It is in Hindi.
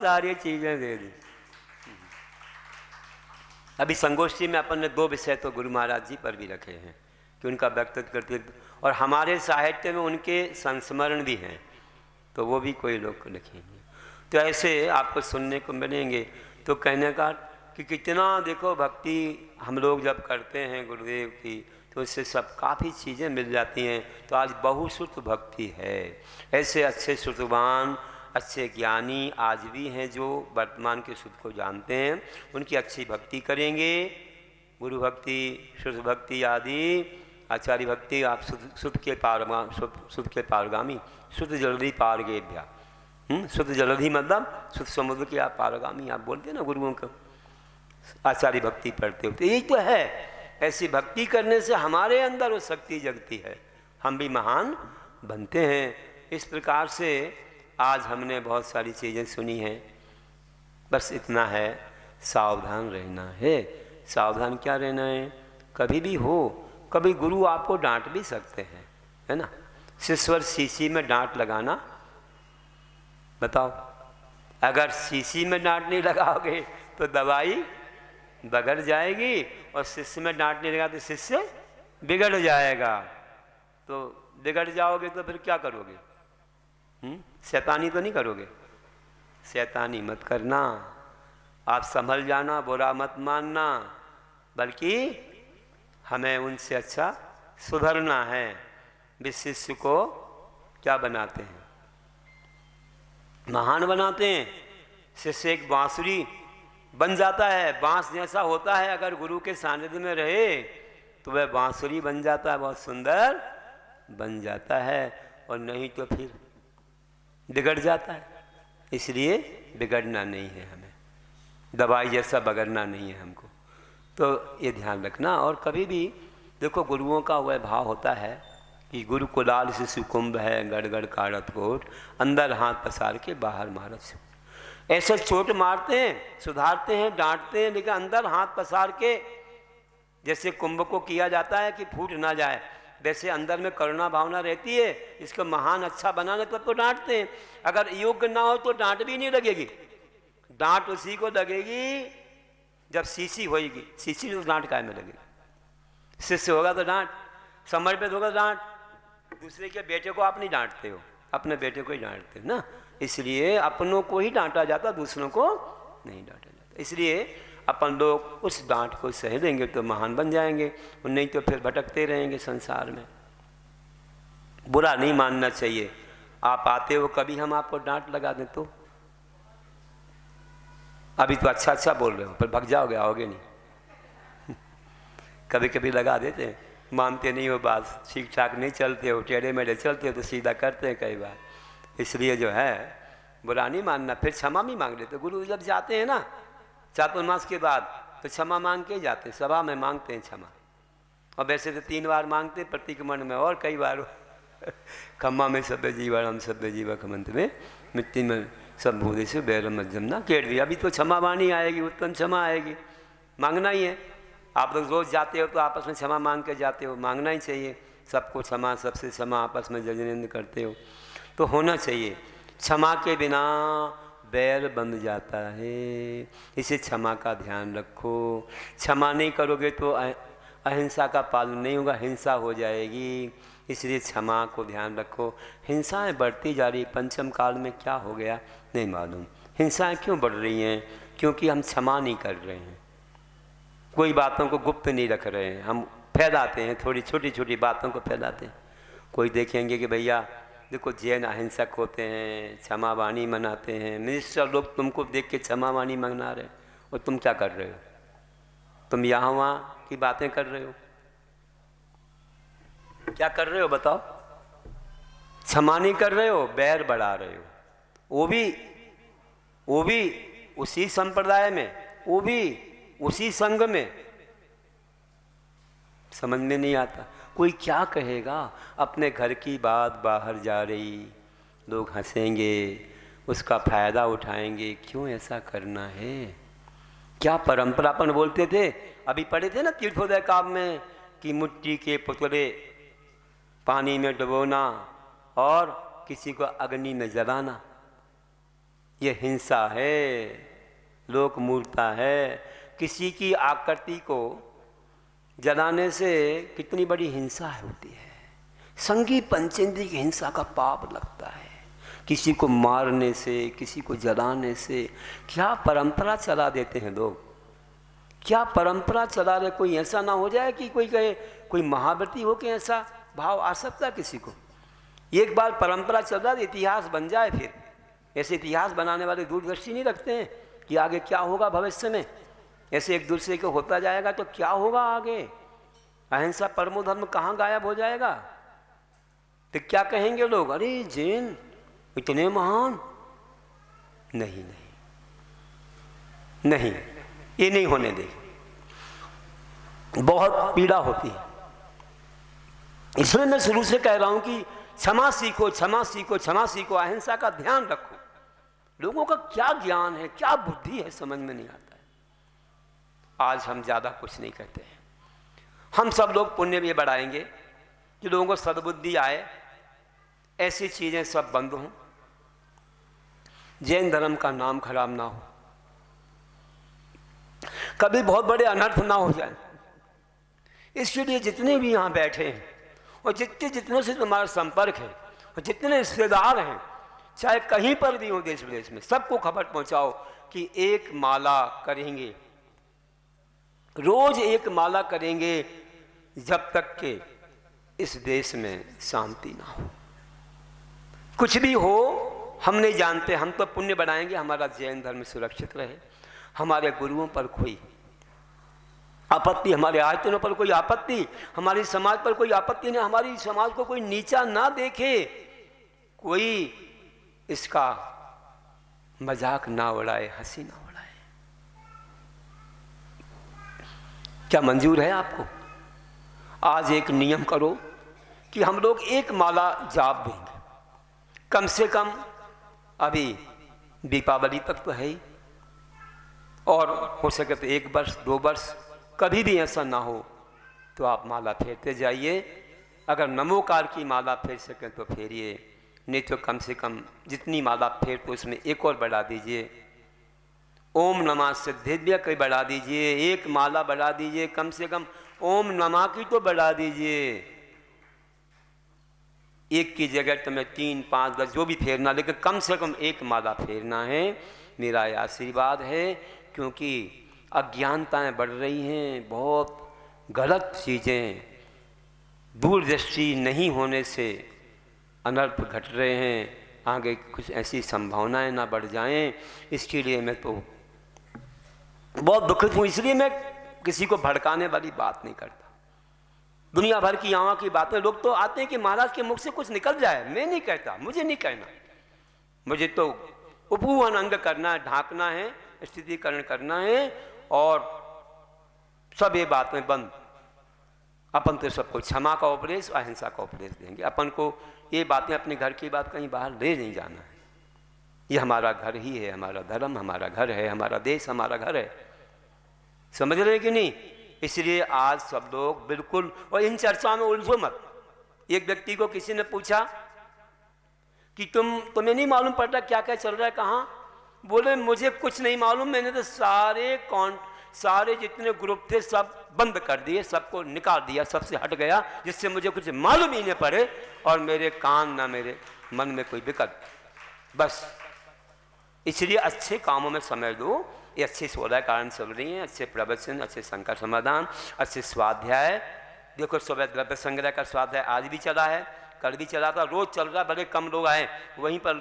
सारी चीजें दे दी। अभी संगोष्ठी में अपन ने 2 विषय तो गुरु महाराज जी पर भी रखे हैं कि उनका व्यक्तित्व करते, और हमारे साहित्य में उनके संस्मरण भी हैं, तो वो भी कोई लोग लिखेंगे। तो ऐसे आपको सुनने को मिलेंगे। तो कहने का कि कितना देखो भक्ति हम लोग जब करते हैं गुरुदेव की, तो इससे सब काफ़ी चीज़ें मिल जाती हैं। तो आज बहुश्रुत भक्ति है। ऐसे अच्छे श्रुतवान, अच्छे ज्ञानी आज भी हैं जो वर्तमान के शुद्ध को जानते हैं, उनकी अच्छी भक्ति करेंगे। गुरु भक्ति, शुद्ध भक्ति आदि आचार्य भक्ति, आप शुद्ध के पारगामी, शुद्ध जल्दी पार गेभ्या। शुद्ध जलधि मतलब शुद्ध समुद्र के आप पारगामी, आप बोलते हैं ना गुरुओं को आचार्य भक्ति पढ़ते हो, तो यही तो है। ऐसी भक्ति करने से हमारे अंदर वो शक्ति जगती है, हम भी महान बनते हैं। इस प्रकार से आज हमने बहुत सारी चीज़ें सुनी हैं। बस इतना है, सावधान रहना है। सावधान क्या रहना है? कभी भी हो, कभी गुरु आपको डांट भी सकते हैं, है ना। शिष्यवर शीशी में डांट लगाना, बताओ, अगर शीशी में डांट नहीं लगाओगे तो दवाई बगड़ जाएगी, और शिष्य में डांट नहीं लगा तो शिष्य बिगड़ जाएगा। तो बिगड़ जाओगे तो फिर क्या करोगे? शैतानी तो नहीं करोगे? शैतानी मत करना, आप संभल जाना, बुरा मत मानना, बल्कि हमें उनसे अच्छा सुधरना है। वे शिष्य को क्या बनाते हैं? महान बनाते हैं। शिष्य एक बांसुरी बन जाता है, बांस जैसा होता है। अगर गुरु के सानिध्य में रहे तो वह बांसुरी बन जाता है, बहुत सुंदर बन जाता है, और नहीं तो फिर बिगड़ जाता है। इसलिए बिगड़ना नहीं है हमें, दवाई जैसा बगड़ना नहीं है हमको। तो ये ध्यान रखना। और कभी भी देखो गुरुओं का वह भाव होता है कि गुरु कुलाल शिशु कुंभ है, गड़गड़ काढ़त कोट, अंदर हाथ पसार के बाहर मारत से। ऐसे चोट मारते हैं, सुधारते हैं, डांटते हैं, लेकिन अंदर हाथ पसार के, जैसे कुंभ को किया जाता है कि फूट ना जाए, वैसे अंदर में करुणा भावना रहती है। इसको महान अच्छा बनाने तब तो डांटते हैं। अगर योग्य ना हो तो डांट भी नहीं लगेगी। डांट उसी को लगेगी जब शीशी होगी। शीशी तो डांट काय में लगेगी? शिष्य होगा तो डांट, समर्पित होगा डांट। दूसरे के बेटे को आप नहीं डांटते हो, अपने बेटे को ही डांटते हो ना। इसलिए अपनों को ही डांटा जाता, दूसरों को नहीं डांटा जाता। इसलिए अपन लोग उस डांट को सह देंगे तो महान बन जाएंगे, और नहीं तो फिर भटकते रहेंगे संसार में। बुरा नहीं मानना चाहिए। आप आते हो, कभी हम आपको डांट लगा दें तो अभी तो अच्छा अच्छा बोल रहे हो, पर भग जाओगे, आओगे नहीं। कभी कभी लगा देते हैं, मानते नहीं हो बात, ठीक ठाक नहीं चलते हो, टेढ़े मेढ़े चलते हो तो सीधा करते हैं कई बार। इसलिए जो है बुरा नहीं मानना, फिर क्षमा भी मांग लेते। गुरु जब जाते हैं ना चातुर्मास के बाद, तो क्षमा मांग के जाते हैं, सभा में मांगते हैं क्षमा। और वैसे तो 3 बार मांगते प्रतिक्रमण में, और कई बार खम्मा में सभ्य जीवा हम सभ्य जीवा खमंत में मिट्टी में सब भूदे से बैर मध्यमना केट भी। अभी तो क्षमा वाणी आएगी, उत्तम क्षमा आएगी, मांगना ही है। आप लोग रोज़ जाते हो तो आपस में क्षमा मांग के जाते हो, मांगना ही चाहिए। सबको क्षमा, सबसे क्षमा, आपस में जजनेंद्र करते हो तो होना चाहिए। क्षमा के बिना बैर बंध जाता है, इसे क्षमा का ध्यान रखो। क्षमा नहीं करोगे तो अहिंसा का पालन नहीं होगा, हिंसा हो जाएगी। इसलिए क्षमा को ध्यान रखो। हिंसाएं बढ़ती जा रही, पंचम काल में क्या हो गया नहीं मालूम। हिंसाएं क्यों बढ़ रही हैं? क्योंकि हम क्षमा नहीं कर रहे हैं, कोई बातों को गुप्त नहीं रख रहे हैं, हम फैलाते हैं, थोड़ी छोटी छोटी बातों को फैलाते हैं। कोई देखेंगे कि भैया देखो जैन अहिंसक होते हैं, क्षमा वाणी मनाते हैं, मिनिस्टर लोग तुमको देख के क्षमा वाणी मना रहे हैं, और तुम क्या कर रहे हो? तुम यहाँ वहाँ की बातें कर रहे हो, क्या कर रहे हो बताओ? क्षमा नहीं कर रहे हो, बैर बढ़ा रहे हो। वो भी उसी संप्रदाय में, वो भी उसी संघ में। समझ में नहीं आता। कोई क्या कहेगा? अपने घर की बात बाहर जा रही, लोग हंसेंगे, उसका फायदा उठाएंगे। क्यों ऐसा करना है? क्या परंपरापन बोलते थे, अभी पढ़े थे ना तीर्थोदय काव्य में कि मिट्टी के पुतले पानी में डुबोना और किसी को अग्नि में जलाना। ये हिंसा है, लोक मूर्खता है। किसी की आकृति को जलाने से कितनी बड़ी हिंसा होती है। संगी पंचेंद्रिय की हिंसा का पाप लगता है। किसी को मारने से, किसी को जलाने से क्या परंपरा चला देते हैं लोग, क्या परंपरा चला रहे। कोई ऐसा ना हो जाए कि कोई कहे, कोई महाव्रती हो कि ऐसा भाव आ सकता है किसी को। एक बार परंपरा चल रहा है, इतिहास बन जाए, फिर ऐसे इतिहास बनाने वाले दूरदृष्टि नहीं रखते हैं कि आगे क्या होगा भविष्य में। ऐसे एक दूसरे को होता जाएगा तो क्या होगा आगे। अहिंसा परमो धर्म कहाँ गायब हो जाएगा। तो क्या कहेंगे लोग, अरे जैन इतने महान। नहीं नहीं नहीं, ये नहीं होने दे, बहुत पीड़ा होती है। इसलिए मैं शुरू से कह रहा हूं कि क्षमा सीखो, क्षमा सीखो, क्षमा सीखो, अहिंसा का ध्यान रखो। लोगों का क्या ज्ञान है, क्या बुद्धि है, समझ में नहीं आता है। आज हम ज़्यादा कुछ नहीं कहते हैं। हम सब लोग पुण्य भी बढ़ाएंगे कि लोगों को सद्बुद्धि आए, ऐसी चीज़ें सब बंद हों, जैन धर्म का नाम खराब ना हो, कभी बहुत बड़े अनर्थ ना हो जाए। इसके लिए जितने भी यहाँ बैठे हैं और जितनों से तुम्हारा संपर्क है और जितने रिश्तेदार हैं, चाहे कहीं पर भी हो देश विदेश में, सबको खबर पहुंचाओ कि एक माला करेंगे, रोज एक माला करेंगे, जब तक के इस देश में शांति ना हो। कुछ भी हो हम नहीं जानते, हम तो पुण्य बनाएंगे, हमारा जैन धर्म सुरक्षित रहे, हमारे गुरुओं पर कोई आपत्ति, हमारे आयतनों पर कोई आपत्ति, हमारी समाज पर कोई आपत्ति नहीं, हमारी समाज को कोई नीचा ना देखे, कोई इसका मजाक ना उड़ाए, हंसी ना उड़ाए। क्या मंजूर है आपको? आज एक नियम करो कि हम लोग एक माला जाप देंगे, कम से कम। अभी दीपावली तक तो है ही, और हो सके तो 1 वर्ष 2 वर्ष, कभी भी ऐसा ना हो तो आप माला फेरते जाइए। अगर नमोकार की माला फेर सकें तो फेरिए, नहीं तो कम से कम जितनी माला फेर तो उसमें एक और बढ़ा दीजिए। ओम नमः सिद्धिव्य की बढ़ा दीजिए, एक माला बढ़ा दीजिए, कम से कम ओम नमः की तो बढ़ा दीजिए। एक की जगह तो मैं 3, 5, 10 जो भी फेरना, लेकिन कम से कम एक माला फेरना है। मेरा ये आशीर्वाद है, क्योंकि अज्ञानताएं बढ़ रही हैं, बहुत गलत चीज़ें, दूरदृष्टि नहीं होने से अनर्थ घट रहे हैं। आगे कुछ ऐसी संभावनाएं ना बढ़ जाएं, इसके लिए मैं तो बहुत दुखित हूँ। इसलिए मैं किसी को भड़काने वाली बात नहीं करता। दुनिया भर की यहाँ की बातें, लोग तो आते हैं कि महाराज के मुख से कुछ निकल जाए, मैं नहीं कहता, मुझे नहीं कहना। मुझे तो उपवन अंग करना है, ढांकना है, स्थितिकरण करना है, और सब ये बातें बंद। अपन तो सबको क्षमा का उपदेश, अहिंसा का उपदेश देंगे। अपन को ये बातें, अपने घर की बात कहीं बाहर ले नहीं जाना है। ये हमारा घर ही है, हमारा धर्म हमारा घर है, हमारा देश हमारा घर है। समझ रहे कि नहीं? इसलिए आज सब लोग बिल्कुल, और इन चर्चाओं में उलझो मत। एक व्यक्ति को किसी ने पूछा कि तुम्हें नहीं मालूम पड़ता क्या क्या चल रहा है, कहाँ? बोले मुझे कुछ नहीं मालूम, मैंने तो सारे जितने ग्रुप थे सब बंद कर दिए, सबको निकाल दिया, सबसे हट गया, जिससे मुझे कुछ मालूम ही नहीं पड़े और मेरे कान ना मेरे मन में कोई विकल्प। बस इसलिए अच्छे कामों में समय दो। ये अच्छे 16 कारण चल रही हैं, अच्छे प्रवचन, अच्छे शंका समाधान, अच्छे स्वाध्याय। देखो सुबह द्रव्य संग्रह का स्वाध्याय आज भी चला है, कल भी चला था, रोज चल रहा है, बड़े कम लोग आए वहीं पर